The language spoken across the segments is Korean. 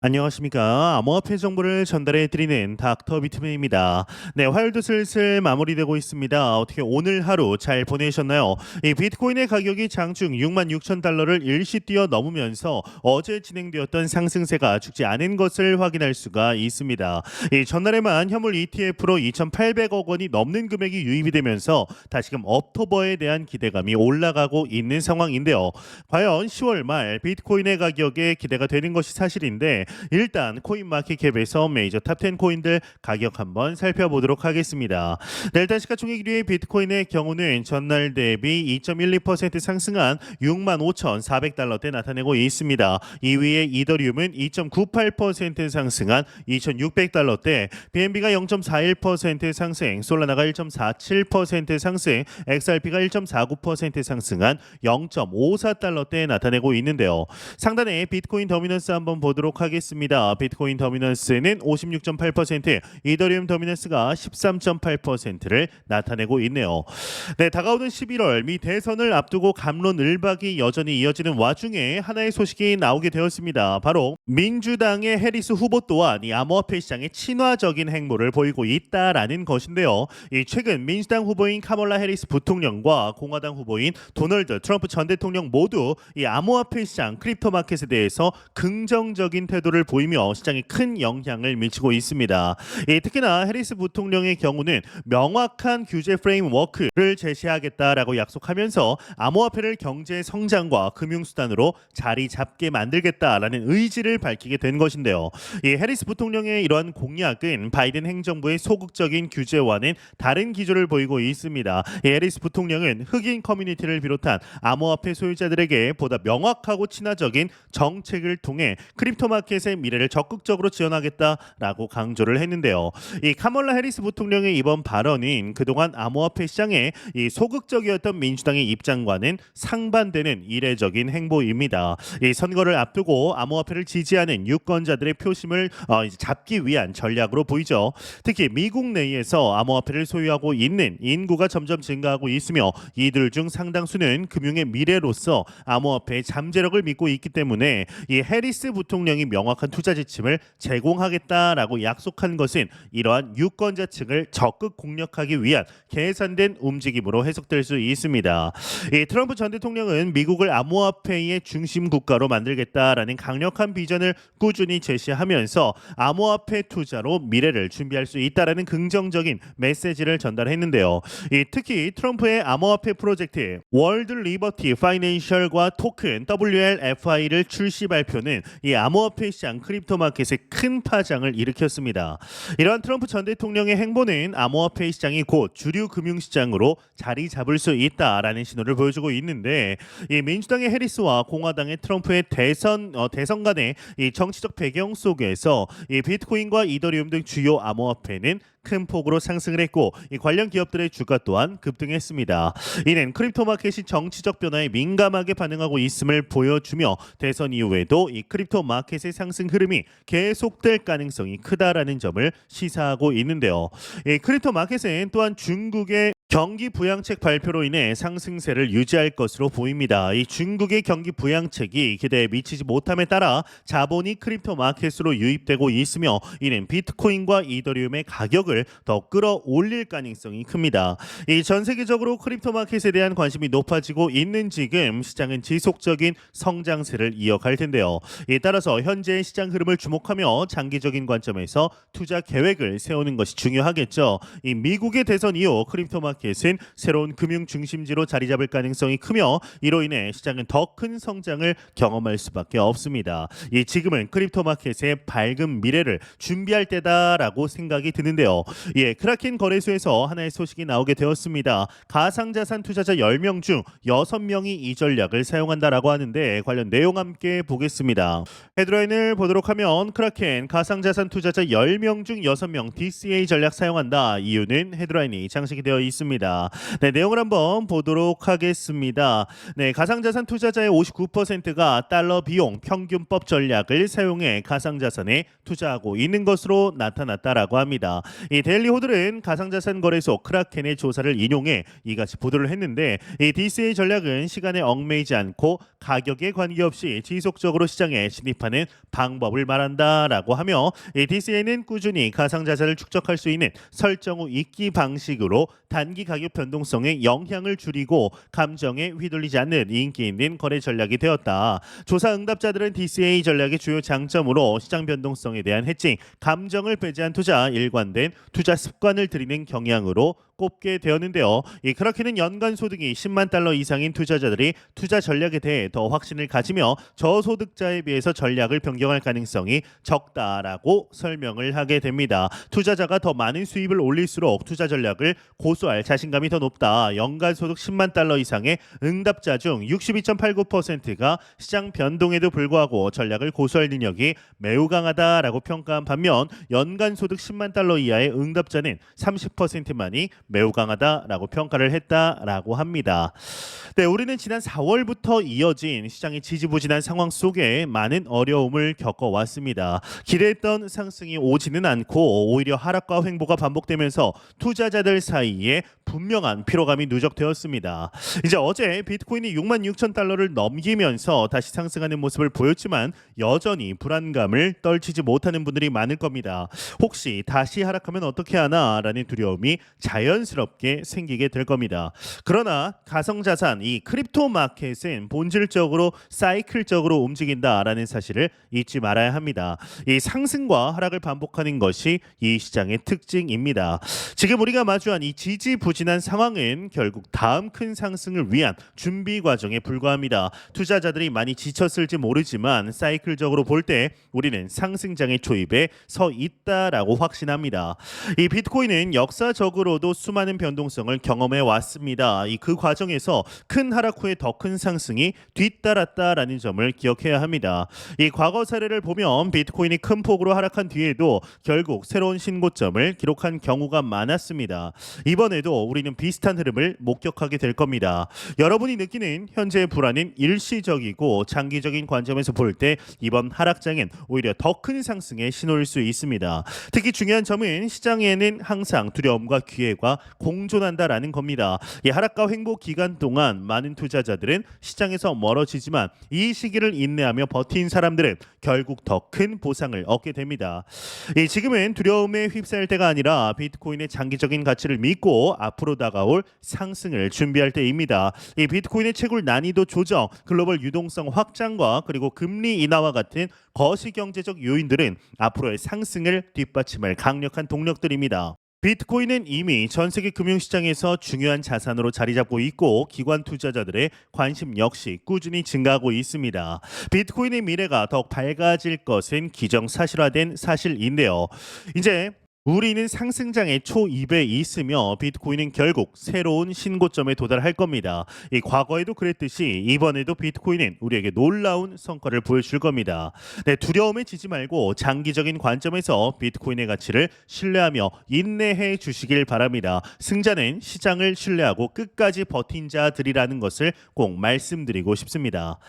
안녕하십니까. 암호화폐 정보를 전달해 드리는 닥터 비트맨입니다. 네, 화요일도 슬슬 마무리되고 있습니다. 어떻게 오늘 하루 잘 보내셨나요? 이 비트코인의 가격이 장중 66,000달러를 일시 뛰어넘으면서 어제 진행되었던 상승세가 죽지 않은 것을 확인할 수가 있습니다. 이 전날에만 현물 ETF로 2,800억 원이 넘는 금액이 유입이 되면서 다시금 억토버에 대한 기대감이 올라가고 있는 상황인데요. 과연 10월 말 비트코인의 가격에 기대가 되는 것이 사실인데 일단 코인마켓캡에서 메이저 탑10 코인들 가격 한번 살펴보도록 하겠습니다. 네, 일단 시가총액 1위의 비트코인의 경우는 전날 대비 2.12% 상승한 65,400달러대 나타내고 있습니다. 2위의 이더리움은 2.98% 상승한 2,600달러대, BNB가 0.41% 상승, 솔라나가 1.47% 상승, XRP가 1.49% 상승한 0.54달러대 나타내고 있는데요. 상단에 비트코인 더미넌스 한번 보도록 하겠습니다. 비트코인 더미넌스는 56.8%, 이더리움 더미넌스가 13.8%를 나타내고 있네요. 네, 다가오는 11월 미 대선을 앞두고 갑론을박이 여전히 이어지는 와중에 하나의 소식이 나오게 되었습니다. 바로 민주당의 해리스 후보 또한 이 암호화폐 시장의 친화적인 행보를 보이고 있다라는 것인데요. 이 최근 민주당 후보인 카멀라 해리스 부통령과 공화당 후보인 도널드 트럼프 전 대통령 모두 이 암호화폐 시장 크립토 마켓에 대해서 긍정적인 태도를 보이며 시장에 큰 영향을 미치고 있습니다. 특히나 해리스 부통령의 경우는 명확한 규제 프레임워크를 제시하겠다라고 약속하면서 암호화폐를 경제 성장과 금융수단으로 자리 잡게 만들겠다라는 의지를 밝히게 된 것인데요. 이 해리스 부통령의 이러한 공약은 바이든 행정부의 소극적인 규제와는 다른 기조를 보이고 있습니다. 이 해리스 부통령은 흑인 커뮤니티를 비롯한 암호화폐 소유자들에게 보다 명확하고 친화적인 정책을 통해 크립토 마켓의 미래를 적극적으로 지원하겠다라고 강조를 했는데요. 이 카멀라 해리스 부통령의 이번 발언인 그동안 암호화폐 시장에 이 소극적이었던 민주당의 입장과는 상반되는 이례적인 행보입니다. 이 선거를 앞두고 암호화폐를 지지하는 유권자들의 표심을 잡기 위한 전략으로 보이죠. 특히 미국 내에서 암호화폐를 소유하고 있는 인구가 점점 증가하고 있으며 이들 중 상당수는 금융의 미래로서 암호화폐의 잠재력을 믿고 있기 때문에 이 해리스 부통령이 명확한 투자 지침을 제공하겠다라고 약속한 것은 이러한 유권자층을 적극 공략하기 위한 계산된 움직임으로 해석될 수 있습니다. 이 트럼프 전 대통령은 미국을 암호화폐의 중심 국가로 만들겠다라는 강력한 비전을 꾸준히 제시하면서 암호화폐 투자로 미래를 준비할 수 있다라는 긍정적인 메시지를 전달했는데요. 특히 트럼프의 암호화폐 프로젝트 월드 리버티 파이낸셜과 토큰 WLFI를 출시 발표는 이 암호화폐 시장 크립토 마켓에 큰 파장을 일으켰습니다. 이러한 트럼프 전 대통령의 행보는 암호화폐 시장이 곧 주류 금융 시장으로 자리 잡을 수 있다라는 신호를 보여주고 있는데, 이 민주당의 해리스와 공화당의 트럼프의 대선 간의 이 정치적 배경 속에서 이 비트코인과 이더리움 등 주요 암호화폐는 큰 폭으로 상승을 했고 이 관련 기업들의 주가 또한 급등했습니다. 이는 크립토 마켓이 정치적 변화에 민감하게 반응하고 있음을 보여주며 대선 이후에도 이 크립토 마켓의 상승 흐름이 계속될 가능성이 크다라는 점을 시사하고 있는데요. 이 크립토 마켓은 또한 중국의 경기 부양책 발표로 인해 상승세를 유지할 것으로 보입니다. 이 중국의 경기 부양책이 기대에 미치지 못함에 따라 자본이 크립토 마켓으로 유입되고 있으며 이는 비트코인과 이더리움의 가격을 더 끌어올릴 가능성이 큽니다. 이 전 세계적으로 크립토 마켓에 대한 관심이 높아지고 있는 지금 시장은 지속적인 성장세를 이어갈 텐데요. 따라서 현재의 시장 흐름을 주목하며 장기적인 관점에서 투자 계획을 세우는 것이 중요하겠죠. 이 미국의 대선 이후 크립토 마켓은 새로운 금융 중심지로 자리 잡을 가능성이 크며 이로 인해 시장은 더 큰 성장을 경험할 수밖에 없습니다. 지금은 크립토 마켓의 밝은 미래를 준비할 때다라고 생각이 드는데요. 크라켄 거래소에서 하나의 소식이 나오게 되었습니다. 가상자산 투자자 10명 중 6명이 이 전략을 사용한다라고 하는데 관련 내용 함께 보겠습니다. 헤드라인을 보도록 하면 크라켄 가상자산 투자자 10명 중 6명 DCA 전략 사용한다. 이유는 헤드라인이 장식이 되어 있습니다. 있습니다. 네, 내용을 한번 보도록 하겠습니다. 네, 가상자산 투자자의 59%가 달러 비용 평균법 전략을 사용해 가상자산에 투자하고 있는 것으로 나타났다라고 합니다. 이 데일리 호들은 가상자산 거래소 크라켄의 조사를 인용해 이같이 보도를 했는데, 이 DCA 전략은 시간에 얽매이지 않고 가격에 관계없이 지속적으로 시장에 진입하는 방법을 말한다라고 하며, 이 DCA는 꾸준히 가상자산을 축적할 수 있는 설정 후 잊기 방식으로 단기 가격 변동성에 영향을 줄이고 감정에 휘둘리지 않는 인기 있는 거래 전략이 되었다. 조사 응답자들은 DCA 전략의 주요 장점으로 시장 변동성에 대한 해칭, 감정을 배제한 투자, 일관된 투자 습관을 들이는 경향으로 꼽게 되었는데요. 이 크라켄은 연간 소득이 10만 달러 이상인 투자자들이 투자 전략에 대해 더 확신을 가지며 저소득자에 비해서 전략을 변경할 가능성이 적다라고 설명을 하게 됩니다. 투자자가 더 많은 수입을 올릴수록 투자 전략을 고수할 자신감이 더 높다. 연간 소득 10만 달러 이상의 응답자 중 62.89%가 시장 변동에도 불구하고 전략을 고수할 능력이 매우 강하다라고 평가한 반면, 연간 소득 10만 달러 이하의 응답자는 30%만이 매우 강하다라고 평가를 했다라고 합니다. 네, 우리는 지난 4월부터 이어진 시장의 지지부진한 상황 속에 많은 어려움을 겪어왔습니다. 기대했던 상승이 오지는 않고 오히려 하락과 횡보가 반복되면서 투자자들 사이에 분명한 피로감이 누적되었습니다. 이제 어제 비트코인이 6만 6천 달러를 넘기면서 다시 상승하는 모습을 보였지만 여전히 불안감을 떨치지 못하는 분들이 많을 겁니다. 혹시 다시 하락하면 어떻게 하나라는 두려움이 자연스럽게 생기게 될 겁니다. 그러나 가상자산, 이 크립토 마켓은 본질적으로 사이클적으로 움직인다라는 사실을 잊지 말아야 합니다. 이 상승과 하락을 반복하는 것이 이 시장의 특징입니다. 지금 우리가 마주한 이 지지부진한 상황은 결국 다음 큰 상승을 위한 준비 과정에 불과합니다. 투자자들이 많이 지쳤을지 모르지만 사이클적으로 볼 때 우리는 상승장의 초입에 서 있다라고 확신합니다. 이 비트코인은 역사적으로도 수많은 변동성을 경험해 왔습니다. 그 과정에서 큰 하락 후에 더 큰 상승이 뒤따랐다라는 점을 기억해야 합니다. 이 과거 사례를 보면 비트코인이 큰 폭으로 하락한 뒤에도 결국 새로운 신고점을 기록한 경우가 많았습니다. 이번에도 우리는 비슷한 흐름을 목격하게 될 겁니다. 여러분이 느끼는 현재의 불안은 일시적이고 장기적인 관점에서 볼 때 이번 하락장은 오히려 더 큰 상승의 신호일 수 있습니다. 특히 중요한 점은 시장에는 항상 두려움과 기회가 공존한다라는 겁니다. 이 하락과 횡보 기간 동안 많은 투자자들은 시장에서 멀어지지만 이 시기를 인내하며 버틴 사람들은 결국 더 큰 보상을 얻게 됩니다. 지금은 두려움에 휩싸일 때가 아니라 비트코인의 장기적인 가치를 믿고 앞으로 다가올 상승을 준비할 때입니다. 이 비트코인의 채굴 난이도 조정, 글로벌 유동성 확장과 그리고 금리 인하와 같은 거시경제적 요인들은 앞으로의 상승을 뒷받침할 강력한 동력들입니다. 비트코인은 이미 전 세계 금융시장에서 중요한 자산으로 자리 잡고 있고 기관 투자자들의 관심 역시 꾸준히 증가하고 있습니다. 비트코인의 미래가 더욱 밝아질 것은 기정사실화된 사실인데요. 이제 우리는 상승장의 초입에 있으며 비트코인은 결국 새로운 신고점에 도달할 겁니다. 이 과거에도 그랬듯이 이번에도 비트코인은 우리에게 놀라운 성과를 보여줄 겁니다. 네, 두려움에 지지 말고 장기적인 관점에서 비트코인의 가치를 신뢰하며 인내해 주시길 바랍니다. 승자는 시장을 신뢰하고 끝까지 버틴 자들이라는 것을 꼭 말씀드리고 싶습니다.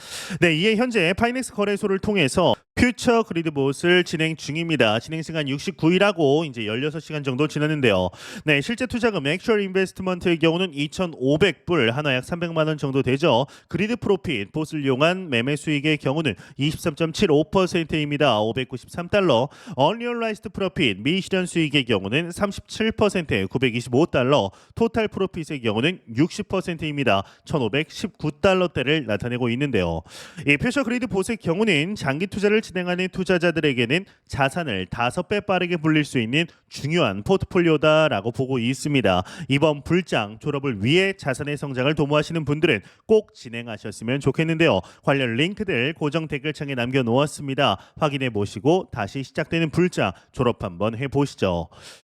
네, 이에 현재 파이넥스 거래소를 통해서 퓨처 그리드봇을 진행 중입니다. 진행 시간 69일하고 이제 16시간 정도 지났는데요. 네, 실제 투자금 액츄얼 인베스트먼트의 경우는 2,500불, 하나 약 300만 원 정도 되죠. 그리드 프로핏 봇을 이용한 매매 수익의 경우는 23.75%입니다. 593달러. 언리얼라이즈드 프로핏 미실현 수익의 경우는 37%, 925달러. 토탈 프로핏의 경우는 60%입니다. 1,519달러대를 나타내고 있는데요. 이 퓨처 그리드 봇의 경우는 장기 투자를 진행하는 투자자들에게는 자산을 5배 빠르게 불릴 수 있는 중요한 포트폴리오다라고 보고 있습니다. 이번 불장 졸업을 위해 자산의 성장을 도모하시는 분들은 꼭 진행하셨으면 좋겠는데요. 관련 링크들 고정 댓글창에 남겨놓았습니다. 확인해 보시고 다시 시작되는 불장 졸업 한번 해보시죠.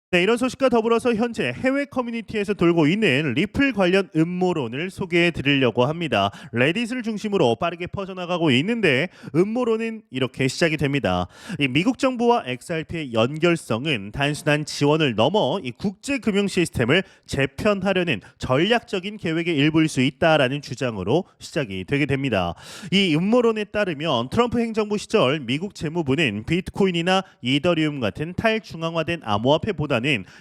네, 이런 소식과 더불어서 현재 해외 커뮤니티에서 돌고 있는 리플 관련 음모론을 소개해 드리려고 합니다. 레딧을 중심으로 빠르게 퍼져나가고 있는데 음모론은 이렇게 시작이 됩니다. 이 미국 정부와 XRP의 연결성은 단순한 지원을 넘어 이 국제 금융 시스템을 재편하려는 전략적인 계획의 일부일 수 있다라는 주장으로 시작이 되게 됩니다. 이 음모론에 따르면 트럼프 행정부 시절 미국 재무부는 비트코인이나 이더리움 같은 탈중앙화된 암호화폐보다는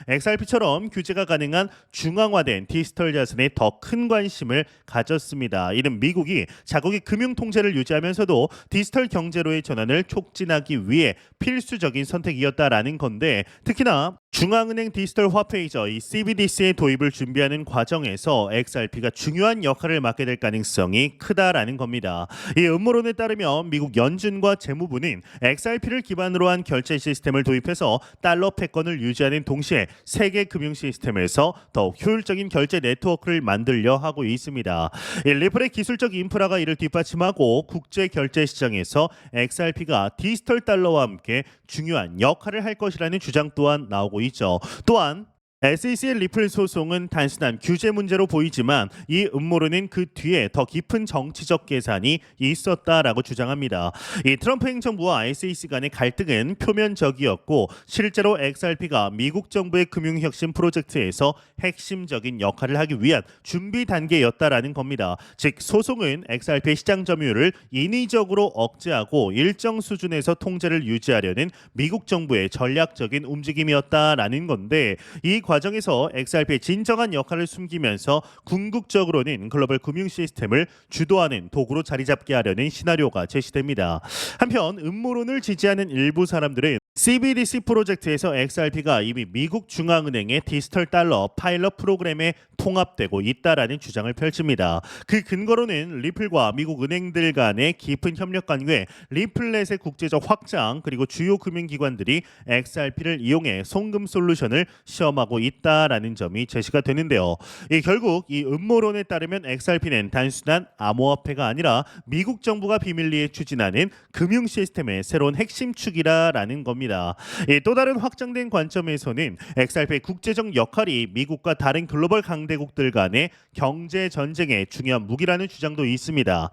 XRP처럼 규제가 가능한 중앙화된 디지털 자산에 더 큰 관심을 가졌습니다. 이는 미국이 자국의 금융 통제를 유지하면서도 디지털 경제로의 전환을 촉진하기 위해 필수적인 선택이었다라는 건데, 특히나 중앙은행 디지털 화폐이죠. 이 CBDC의 도입을 준비하는 과정에서 XRP가 중요한 역할을 맡게 될 가능성이 크다라는 겁니다. 이 음모론에 따르면 미국 연준과 재무부는 XRP를 기반으로 한 결제 시스템을 도입해서 달러 패권을 유지하는 동시에 세계 금융 시스템에서 더욱 효율적인 결제 네트워크를 만들려 하고 있습니다. 이 리플의 기술적 인프라가 이를 뒷받침하고 국제 결제 시장에서 XRP가 디지털 달러와 함께 중요한 역할을 할 것이라는 주장 또한 나오고 있죠. 또한 SEC의 리플 소송은 단순한 규제 문제로 보이지만 이 음모론은 그 뒤에 더 깊은 정치적 계산이 있었다라고 주장합니다. 이 트럼프 행정부와 SEC 간의 갈등은 표면적이었고 실제로 XRP가 미국 정부의 금융혁신 프로젝트에서 핵심적인 역할을 하기 위한 준비 단계였다라는 겁니다. 즉 소송은 XRP의 시장 점유율을 인위적으로 억제하고 일정 수준에서 통제를 유지하려는 미국 정부의 전략적인 움직임이었다라는 건데, 이 과정에서 XRP의 진정한 역할을 숨기면서 궁극적으로는 글로벌 금융 시스템을 주도하는 도구로 자리 잡게 하려는 시나리오가 제시됩니다. 한편 음모론을 지지하는 일부 사람들은 CBDC 프로젝트에서 XRP가 이미 미국 중앙은행의 디지털 달러 파일럿 프로그램에 통합되고 있다라는 주장을 펼칩니다. 그 근거로는 리플과 미국 은행들 간의 깊은 협력 관계, 리플렛의 국제적 확장, 그리고 주요 금융기관들이 XRP를 이용해 송금 솔루션을 시험하고 있다라는 점이 제시가 되는데요. 결국 이 음모론에 따르면 XRP는 단순한 암호화폐가 아니라 미국 정부가 비밀리에 추진하는 금융 시스템의 새로운 핵심 축이라는 겁니다. 또 다른 확장된 관점에서는 XRP의 국제적 역할이 미국과 다른 글로벌 강대국들 간의 경제 전쟁의 중요한 무기라는 주장도 있습니다.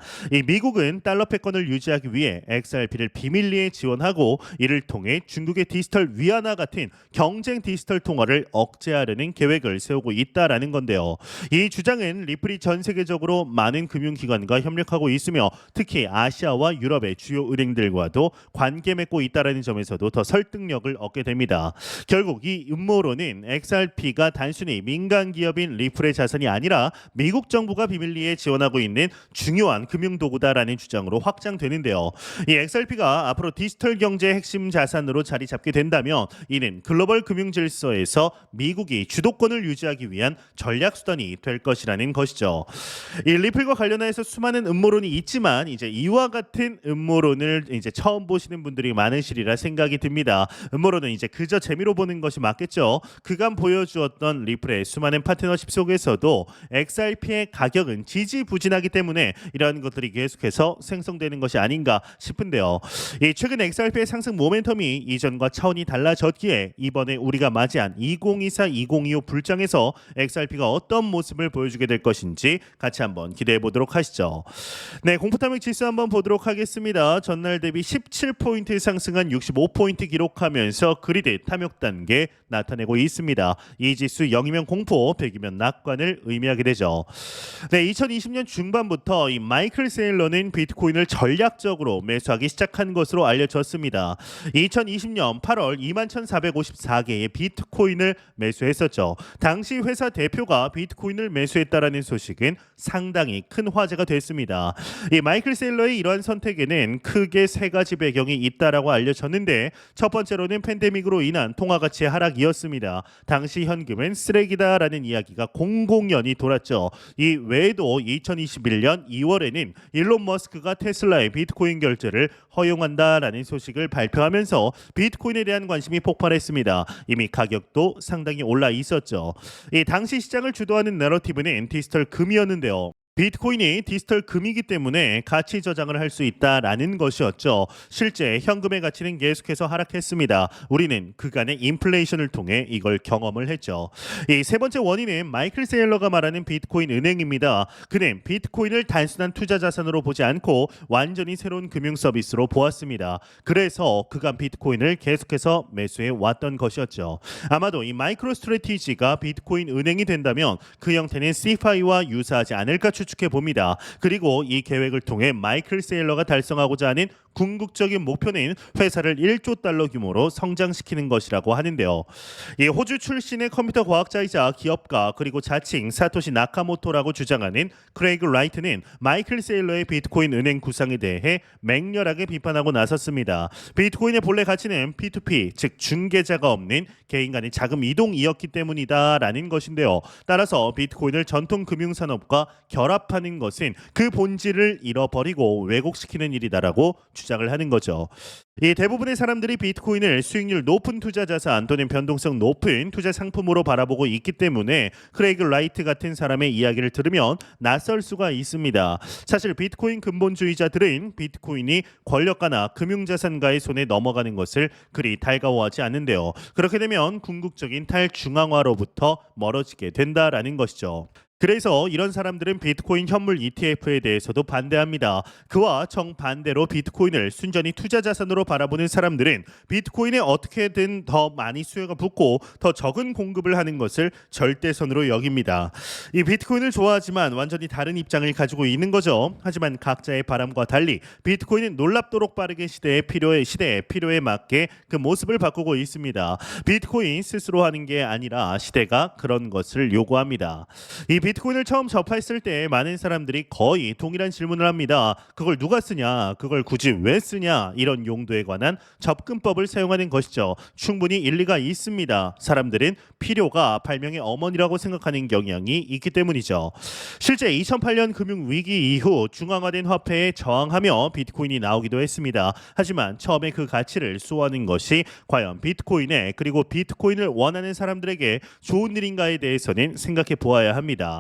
미국은 달러 패권을 유지하기 위해 XRP를 비밀리에 지원하고 이를 통해 중국의 디지털 위안화 같은 경쟁 디지털 통화를 억제하려는 계획을 세우고 있다라는 건데요. 이 주장은 리플이 전 세계적으로 많은 금융기관과 협력하고 있으며 특히 아시아와 유럽의 주요 은행들과도 관계 맺고 있다라는 점에서도 더 설득력을 얻게 됩니다. 결국 이 음모론은 XRP가 단순히 민간 기업인 리플의 자산이 아니라 미국 정부가 비밀리에 지원하고 있는 중요한 금융 도구다라는 주장으로 확장되는데요. 이 XRP가 앞으로 디지털 경제의 핵심 자산으로 자리 잡게 된다면 이는 글로벌 금융 질서에서 미국이 주도권을 유지하기 위한 전략 수단이 될 것이라는 것이죠. 이 리플과 관련해서 수많은 음모론이 있지만 이제 이와 같은 음모론을 이제 처음 보시는 분들이 많으시리라 생각이 듭니다. 음모론은 이제 그저 재미로 보는 것이 맞겠죠. 그간 보여주었던 리플의 수많은 파트너십 속에서도 XRP의 가격은 지지부진하기 때문에 이러한 것들이 계속해서 생성되는 것이 아닌가 싶은데요. 최근 XRP의 상승 모멘텀이 이전과 차원이 달라졌기에 이번에 우리가 맞이한 2024-2025 불장에서 XRP가 어떤 모습을 보여주게 될 것인지 같이 한번 기대해 보도록 하시죠. 네, 공포탐욕 지수 한번 보도록 하겠습니다. 전날 대비 17포인트 상승한 65포인트 기록하면서 그리드 탐욕 단계 나타내고 있습니다. 이 지수 0이면 공포, 100이면 낙관을 의미하게 되죠. 네, 2020년 중반부터 이 마이클 세일러는 비트코인을 전략적으로 매수하기 시작한 것으로 알려졌습니다. 2020년 8월 21,454개의 비트코인을 매수했었죠. 당시 회사 대표가 비트코인을 매수했다라는 소식은 상당히 큰 화제가 됐습니다. 이 마이클 세일러의 이러한 선택에는 크게 세 가지 배경이 있다라고 알려졌는데, 첫 번째로는 팬데믹으로 인한 통화 가치의 하락이었습니다. 당시 현금은 쓰레기다라는 이야기가 공공연히 돌았죠. 이 외에도 2021년 2월에는 일론 머스크가 테슬라의 비트코인 결제를 허용한다라는 소식을 발표하면서 비트코인에 대한 관심이 폭발했습니다. 이미 가격도 상당히 올라 있었죠. 이 당시 시장을 주도하는 내러티브는 디지털 금이었는데요. 비트코인이 디지털 금이기 때문에 가치 저장을 할 수 있다라는 것이었죠. 실제 현금의 가치는 계속해서 하락했습니다. 우리는 그간의 인플레이션을 통해 이걸 경험을 했죠. 이 세 번째 원인은 마이클 세일러가 말하는 비트코인 은행입니다. 그는 비트코인을 단순한 투자 자산으로 보지 않고 완전히 새로운 금융 서비스로 보았습니다. 그래서 그간 비트코인을 계속해서 매수해 왔던 것이었죠. 아마도 이 마이크로 스트래티지가 비트코인 은행이 된다면 그 형태는 CFI와 유사하지 않을까 추측해 봅니다. 그리고 이 계획을 통해 마이클 세일러가 달성하고자 하는 궁극적인 목표는 회사를 1조 달러 규모로 성장시키는 것이라고 하는데요. 이 호주 출신의 컴퓨터 과학자이자 기업가 그리고 자칭 사토시 나카모토라고 주장하는 크레이그 라이트는 마이클 세일러의 비트코인 은행 구상에 대해 맹렬하게 비판하고 나섰습니다. 비트코인의 본래 가치는 P2P 즉 중개자가 없는 개인 간의 자금 이동이었기 때문이다라는 것인데요. 따라서 비트코인을 전통 금융산업과 결합하는 것은 그 본질을 잃어버리고 왜곡시키는 일이다라고 주장을 하는 거죠. 이 대부분의 사람들이 비트코인을 수익률 높은 투자 자산 또는 변동성 높은 투자 상품으로 바라보고 있기 때문에 크레이그 라이트 같은 사람의 이야기를 들으면 낯설 수가 있습니다. 사실 비트코인 근본주의자들은 비트코인이 권력가나 금융자산가의 손에 넘어가는 것을 그리 달가워하지 않는데요. 그렇게 되면 궁극적인 탈중앙화로부터 멀어지게 된다라는 것이죠. 그래서 이런 사람들은 비트코인 현물 ETF에 대해서도 반대합니다. 그와 정반대로 비트코인을 순전히 투자 자산으로 바라보는 사람들은 비트코인에 어떻게든 더 많이 수요가 붙고 더 적은 공급을 하는 것을 절대선으로 여깁니다. 이 비트코인을 좋아하지만 완전히 다른 입장을 가지고 있는 거죠. 하지만 각자의 바람과 달리 비트코인은 놀랍도록 빠르게 시대의 필요에 맞게 그 모습을 바꾸고 있습니다. 비트코인 스스로 하는 게 아니라 시대가 그런 것을 요구합니다. 이 비트코인을 처음 접했을 때 많은 사람들이 거의 동일한 질문을 합니다. 그걸 누가 쓰냐? 그걸 굳이 왜 쓰냐? 이런 용도에 관한 접근법을 사용하는 것이죠. 충분히 일리가 있습니다. 사람들은 필요가 발명의 어머니라고 생각하는 경향이 있기 때문이죠. 실제 2008년 금융위기 이후 중앙화된 화폐에 저항하며 비트코인이 나오기도 했습니다. 하지만 처음에 그 가치를 수호하는 것이 과연 비트코인에 그리고 비트코인을 원하는 사람들에게 좋은 일인가에 대해서는 생각해 보아야 합니다.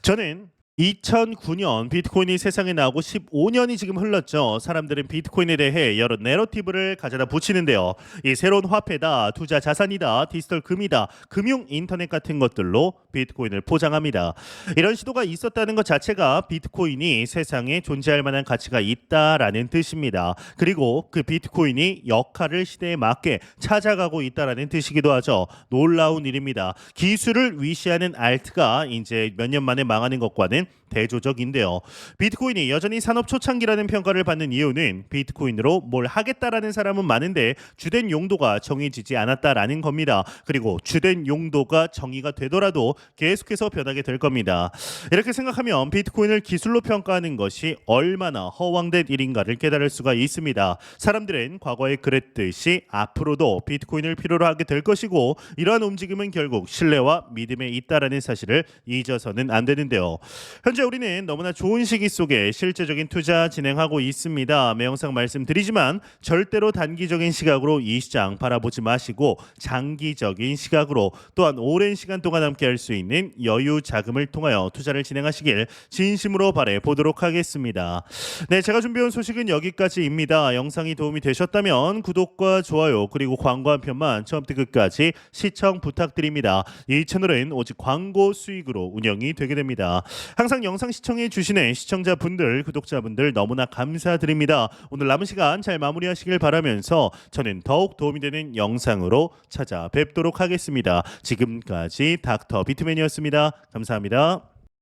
저는 2009년 비트코인이 세상에 나오고 15년이 지금 흘렀죠. 사람들은 비트코인에 대해 여러 내러티브를 가져다 붙이는데요. 이 새로운 화폐다, 투자 자산이다, 디지털 금이다, 금융 인터넷 같은 것들로 비트코인을 포장합니다. 이런 시도가 있었다는 것 자체가 비트코인이 세상에 존재할 만한 가치가 있다라는 뜻입니다. 그리고 그 비트코인이 역할을 시대에 맞게 찾아가고 있다라는 뜻이기도 하죠. 놀라운 일입니다. 기술을 위시하는 알트가 이제 몇 년 만에 망하는 것과는 대조적인데요. 비트코인이 여전히 산업 초창기라는 평가를 받는 이유는 비트코인으로 뭘 하겠다라는 사람은 많은데 주된 용도가 정해지지 않았다라는 겁니다. 그리고 주된 용도가 정의가 되더라도 계속해서 변하게 될 겁니다. 이렇게 생각하면 비트코인을 기술로 평가하는 것이 얼마나 허황된 일인가를 깨달을 수가 있습니다. 사람들은 과거에 그랬듯이 앞으로도 비트코인을 필요로 하게 될 것이고 이러한 움직임은 결국 신뢰와 믿음에 있다라는 사실을 잊어서는 안 되는데요. 현재 우리는 너무나 좋은 시기 속에 실제적인 투자 진행하고 있습니다. 매영상 말씀드리지만 절대로 단기적인 시각으로 이 시장 바라보지 마시고 장기적인 시각으로 또한 오랜 시간 동안 함께 할 수 있는 여유 자금을 통하여 투자를 진행하시길 진심으로 바라 보도록 하겠습니다. 네, 제가 준비한 소식은 여기까지입니다. 영상이 도움이 되셨다면 구독과 좋아요 그리고 광고 한 편만 처음부터 끝까지 시청 부탁드립니다. 이 채널은 오직 광고 수익으로 운영이 되게 됩니다. 항상 영상 시청해 주시는 시청자분들, 구독자분들 너무나 감사드립니다. 오늘 남은 시간 잘 마무리하시길 바라면서 저는 더욱 도움이 되는 영상으로 찾아뵙도록 하겠습니다. 지금까지 닥터 비트맨이었습니다. 감사합니다.